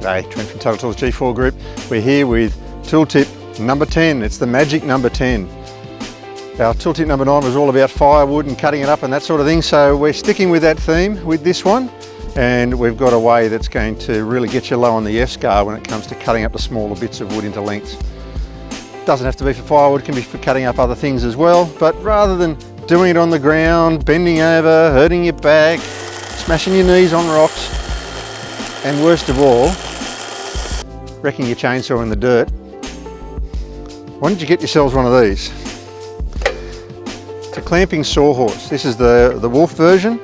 G'day, Trent from Total Tools G4 Group. We're here with tooltip number 10. It's the magic number 10. Our tooltip number 9 was all about firewood and cutting it up and that sort of thing, so we're sticking with that theme with this one, and we've got a way that's going to really get you low on the F-scale when it comes to cutting up the smaller bits of wood into lengths. Doesn't have to be for firewood, it can be for cutting up other things as well, but rather than doing it on the ground, bending over, hurting your back, smashing your knees on rocks, and worst of all, wrecking your chainsaw in the dirt, why don't you get yourselves one of these? It's a clamping sawhorse. This is the Wolf version.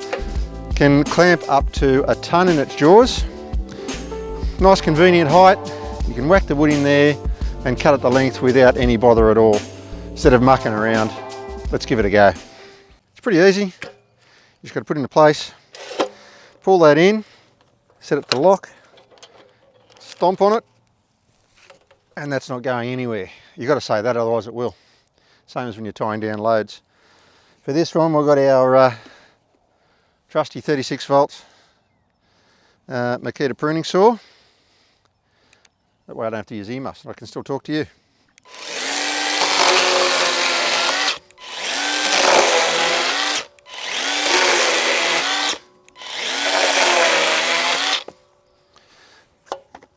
Can clamp up to a ton in its jaws. Nice convenient height. You can whack the wood in there and cut it the length without any bother at all. Instead of mucking around, let's give it a go. It's pretty easy. You just got to put it into place, pull that in, set it to lock, stomp on it, and that's not going anywhere. You've got to say that, otherwise it will. Same as when you're tying down loads. For this one, we've got our trusty 36 volts Makita pruning saw. That way I don't have to use earmuffs and I can still talk to you.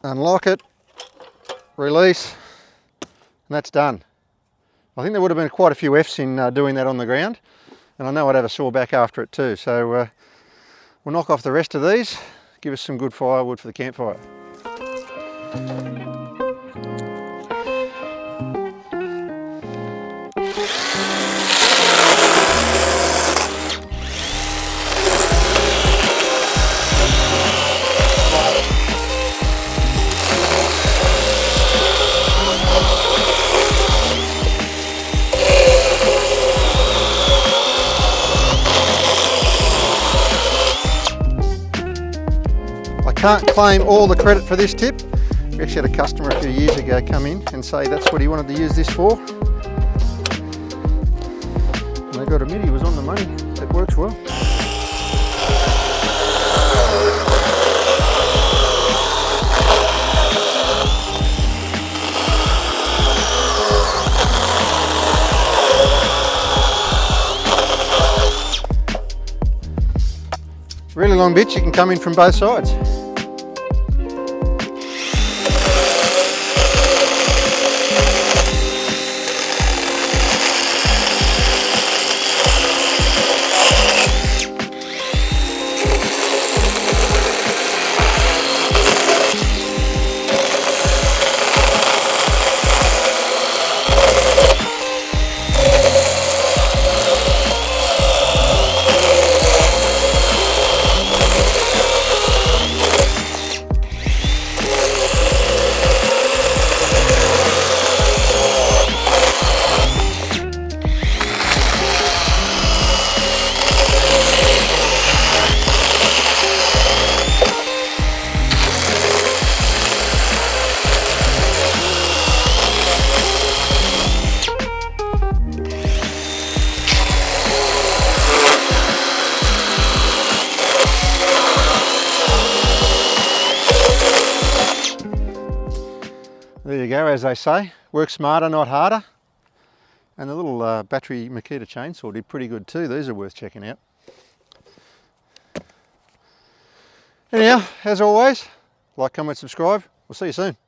Unlock it, release, and that's done. I think there would have been quite a few F's in doing that on the ground, and I know I'd have a saw back after it too, so we'll knock off the rest of these, give us some good firewood for the campfire. I can't claim all the credit for this tip. We actually had a customer a few years ago come in and say that's what he wanted to use this for. And I got to admit, he was on the money. It works well. Really long bits, you can come in from both sides. There you go, as they say, work smarter, not harder. And the little battery Makita chainsaw did pretty good too. These are worth checking out. Anyhow, as always, like, comment, subscribe. We'll see you soon.